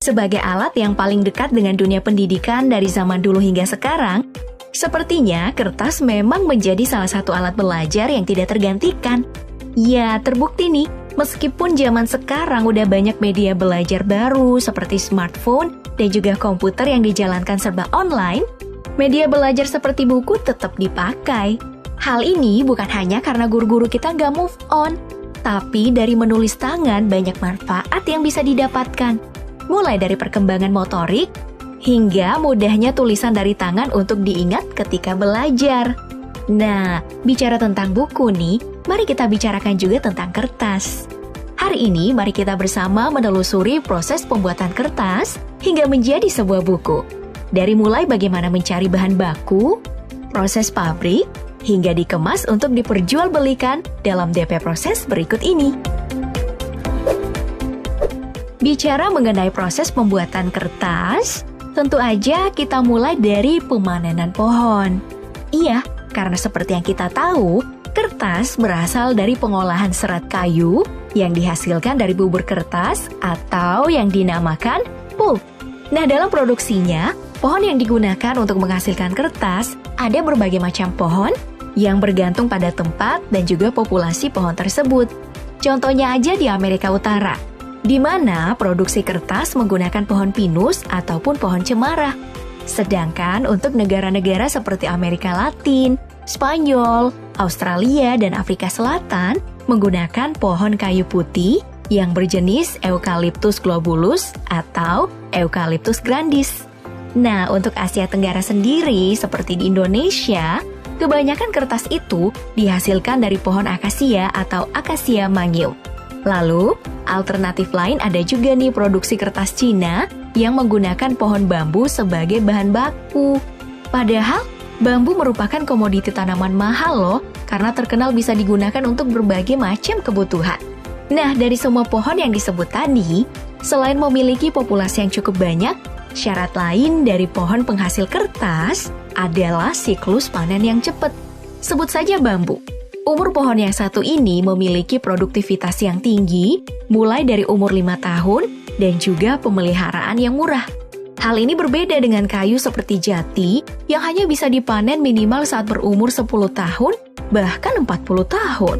Sebagai alat yang paling dekat dengan dunia pendidikan dari zaman dulu hingga sekarang, sepertinya kertas memang menjadi salah satu alat belajar yang tidak tergantikan. Ya, terbukti nih, meskipun zaman sekarang udah banyak media belajar baru seperti smartphone dan juga komputer yang dijalankan serba online, media belajar seperti buku tetap dipakai. Hal ini bukan hanya karena guru-guru kita nggak move on, tapi dari menulis tangan banyak manfaat yang bisa didapatkan. Mulai dari perkembangan motorik, hingga mudahnya tulisan dari tangan untuk diingat ketika belajar. Nah, bicara tentang buku nih, mari kita bicarakan juga tentang kertas. Hari ini, mari kita bersama menelusuri proses pembuatan kertas hingga menjadi sebuah buku. Dari mulai bagaimana mencari bahan baku, proses pabrik, hingga dikemas untuk diperjualbelikan dalam DP proses berikut ini. Bicara mengenai proses pembuatan kertas, tentu aja kita mulai dari pemanenan pohon. Iya, karena seperti yang kita tahu, kertas berasal dari pengolahan serat kayu yang dihasilkan dari bubur kertas atau yang dinamakan pulp. Nah, dalam produksinya, pohon yang digunakan untuk menghasilkan kertas ada berbagai macam pohon yang bergantung pada tempat dan juga populasi pohon tersebut. Contohnya aja di Amerika Utara, di mana produksi kertas menggunakan pohon pinus ataupun pohon cemara. Sedangkan untuk negara-negara seperti Amerika Latin, Spanyol, Australia, dan Afrika Selatan menggunakan pohon kayu putih yang berjenis Eucalyptus globulus atau Eucalyptus grandis. Nah, untuk Asia Tenggara sendiri seperti di Indonesia, kebanyakan kertas itu dihasilkan dari pohon akasia atau Acacia mangium. Lalu, alternatif lain ada juga nih produksi kertas Cina yang menggunakan pohon bambu sebagai bahan baku. Padahal, bambu merupakan komoditi tanaman mahal loh, karena terkenal bisa digunakan untuk berbagai macam kebutuhan. Nah, dari semua pohon yang disebut tadi, selain memiliki populasi yang cukup banyak, syarat lain dari pohon penghasil kertas adalah siklus panen yang cepat. Sebut saja bambu. Umur pohon yang satu ini memiliki produktivitas yang tinggi, mulai dari umur 5 tahun dan juga pemeliharaan yang murah. Hal ini berbeda dengan kayu seperti jati yang hanya bisa dipanen minimal saat berumur 10 tahun, bahkan 40 tahun.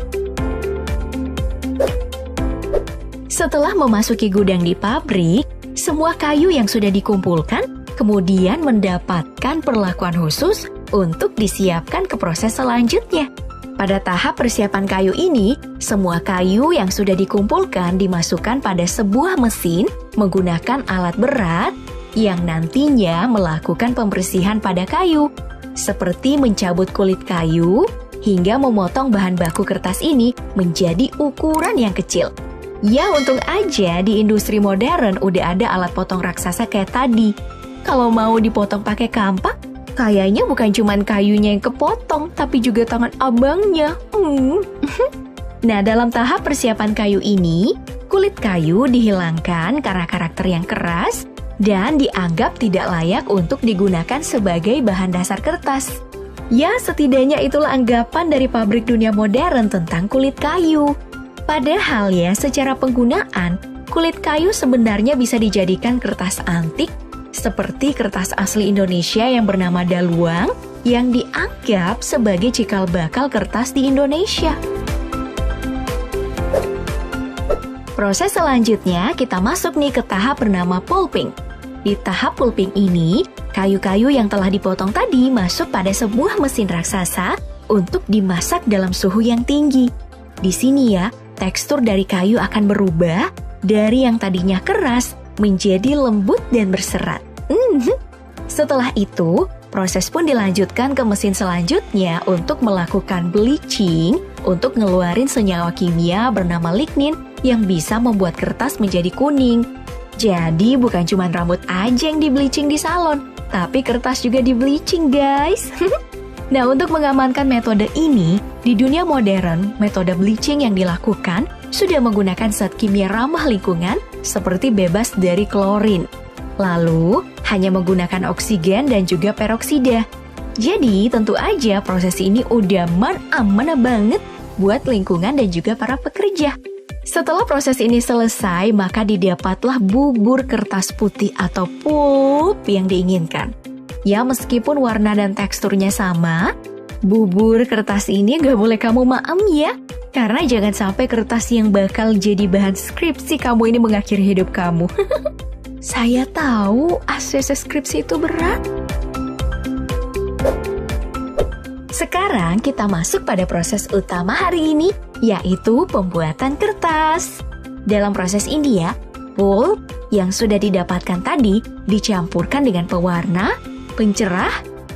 Setelah memasuki gudang di pabrik, semua kayu yang sudah dikumpulkan kemudian mendapatkan perlakuan khusus untuk disiapkan ke proses selanjutnya. Pada tahap persiapan kayu ini, semua kayu yang sudah dikumpulkan dimasukkan pada sebuah mesin menggunakan alat berat yang nantinya melakukan pembersihan pada kayu, seperti mencabut kulit kayu hingga memotong bahan baku kertas ini menjadi ukuran yang kecil. Ya, untung aja di industri modern udah ada alat potong raksasa kayak tadi. Kalau mau dipotong pakai kampak, kayaknya bukan cuma kayunya yang kepotong, tapi juga tangan abangnya. Nah, dalam tahap persiapan kayu ini, kulit kayu dihilangkan karena karakter yang keras dan dianggap tidak layak untuk digunakan sebagai bahan dasar kertas. Ya, setidaknya itulah anggapan dari pabrik dunia modern tentang kulit kayu. Padahal ya, secara penggunaan, kulit kayu sebenarnya bisa dijadikan kertas antik seperti kertas asli Indonesia yang bernama daluang yang dianggap sebagai cikal bakal kertas di Indonesia. Proses selanjutnya kita masuk nih ke tahap bernama pulping. Di tahap pulping ini, kayu-kayu yang telah dipotong tadi masuk pada sebuah mesin raksasa untuk dimasak dalam suhu yang tinggi. Di sini ya, tekstur dari kayu akan berubah dari yang tadinya keras menjadi lembut dan berserat. Setelah itu, proses pun dilanjutkan ke mesin selanjutnya untuk melakukan bleaching untuk ngeluarin senyawa kimia bernama lignin yang bisa membuat kertas menjadi kuning. Jadi bukan cuma rambut aja yang di bleaching di salon, tapi kertas juga di bleaching, guys. Nah, untuk mengamankan metode ini, di dunia modern, metode bleaching yang dilakukan sudah menggunakan zat kimia ramah lingkungan seperti bebas dari klorin. Lalu, hanya menggunakan oksigen dan juga peroksida. Jadi, tentu aja proses ini udah mana banget buat lingkungan dan juga para pekerja. Setelah proses ini selesai, maka didapatlah bubur kertas putih atau pulp yang diinginkan. Ya, meskipun warna dan teksturnya sama, bubur kertas ini gak boleh kamu maem ya. Karena jangan sampai kertas yang bakal jadi bahan skripsi kamu ini mengakhiri hidup kamu. Saya tahu ACC skripsi itu berat. Sekarang kita masuk pada proses utama hari ini, yaitu pembuatan kertas. Dalam proses ini ya, pulp yang sudah didapatkan tadi dicampurkan dengan pewarna, pencerah,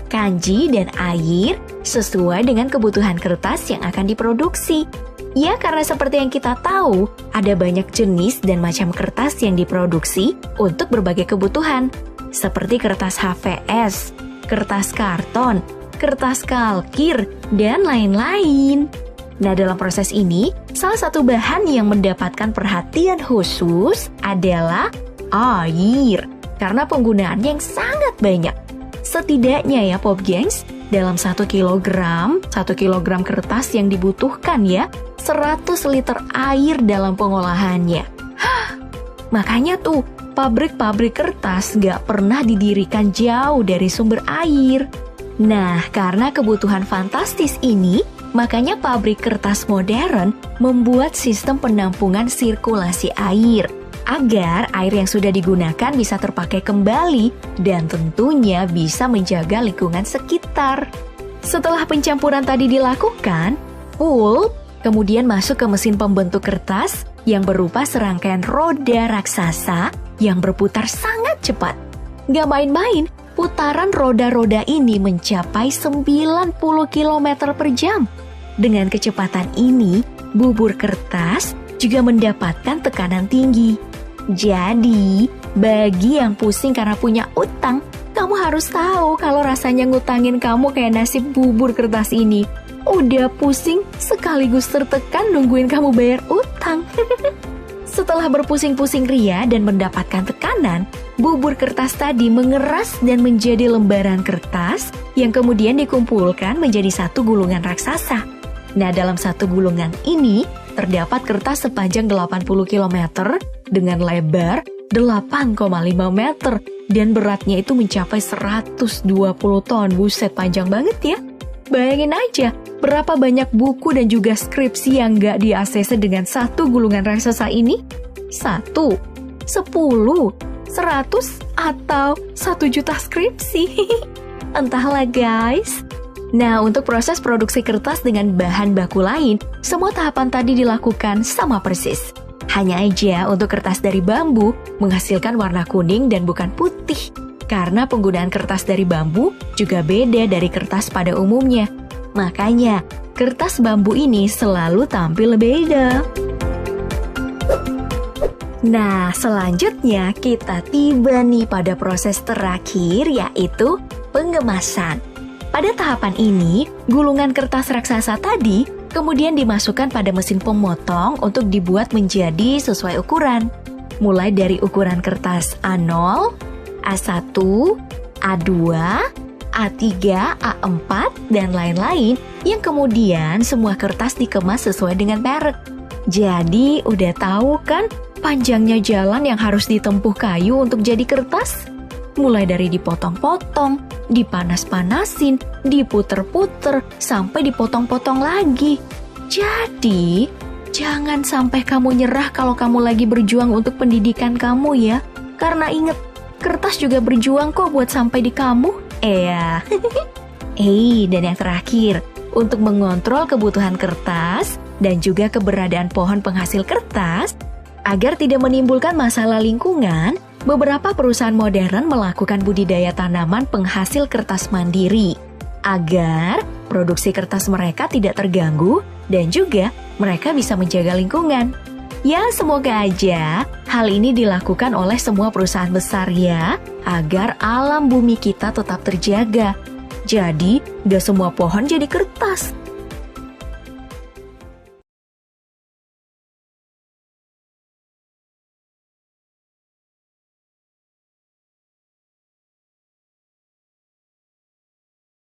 kanji, dan air sesuai dengan kebutuhan kertas yang akan diproduksi. Ya, karena seperti yang kita tahu, ada banyak jenis dan macam kertas yang diproduksi untuk berbagai kebutuhan, seperti kertas HVS, kertas karton, kertas kalkir, dan lain-lain. Nah, dalam proses ini, salah satu bahan yang mendapatkan perhatian khusus adalah air, karena penggunaannya yang sangat banyak. Setidaknya ya Pop Gengs, dalam 1 kilogram kertas yang dibutuhkan ya, 100 liter air dalam pengolahannya. Makanya tuh, pabrik-pabrik kertas gak pernah didirikan jauh dari sumber air. Nah, karena kebutuhan fantastis ini, makanya pabrik kertas modern membuat sistem penampungan sirkulasi air, agar air yang sudah digunakan bisa terpakai kembali dan tentunya bisa menjaga lingkungan sekitar. Setelah pencampuran tadi dilakukan, pulp kemudian masuk ke mesin pembentuk kertas yang berupa serangkaian roda raksasa yang berputar sangat cepat. Gak main-main, putaran roda-roda ini mencapai 90 km per jam. Dengan kecepatan ini, bubur kertas juga mendapatkan tekanan tinggi. Jadi, bagi yang pusing karena punya utang, kamu harus tahu kalau rasanya ngutangin kamu kayak nasib bubur kertas ini. Udah pusing sekaligus tertekan nungguin kamu bayar utang. Setelah berpusing-pusing ria dan mendapatkan tekanan, bubur kertas tadi mengeras dan menjadi lembaran kertas yang kemudian dikumpulkan menjadi satu gulungan raksasa. Nah, dalam satu gulungan ini terdapat kertas sepanjang 80 km dengan lebar 8,5 meter dan beratnya itu mencapai 120 ton. Buset, panjang banget ya. Bayangin aja, berapa banyak buku dan juga skripsi yang gak di-ACC dengan satu gulungan raksasa ini? 1, 10, 100, atau 1 juta skripsi? Entahlah guys. Nah, untuk proses produksi kertas dengan bahan baku lain, semua tahapan tadi dilakukan sama persis. Hanya aja untuk kertas dari bambu menghasilkan warna kuning dan bukan putih. Karena penggunaan kertas dari bambu juga beda dari kertas pada umumnya. Makanya, kertas bambu ini selalu tampil beda. Nah, selanjutnya kita tiba nih pada proses terakhir, yaitu pengemasan. Pada tahapan ini, gulungan kertas raksasa tadi kemudian dimasukkan pada mesin pemotong untuk dibuat menjadi sesuai ukuran. Mulai dari ukuran kertas A0, A1, A2, A3, A4, dan lain-lain yang kemudian semua kertas dikemas sesuai dengan merek. Jadi udah tahu kan panjangnya jalan yang harus ditempuh kayu untuk jadi kertas? Mulai dari dipotong-potong, dipanas-panasin, diputer-puter, sampai dipotong-potong lagi. Jadi, jangan sampai kamu nyerah kalau kamu lagi berjuang untuk pendidikan kamu ya. Karena inget, kertas juga berjuang kok buat sampai di kamu. Dan yang terakhir, untuk mengontrol kebutuhan kertas dan juga keberadaan pohon penghasil kertas, agar tidak menimbulkan masalah lingkungan, beberapa perusahaan modern melakukan budidaya tanaman penghasil kertas mandiri, agar produksi kertas mereka tidak terganggu dan juga mereka bisa menjaga lingkungan. Ya, semoga aja hal ini dilakukan oleh semua perusahaan besar ya, agar alam bumi kita tetap terjaga. Jadi, gak semua pohon jadi kertas,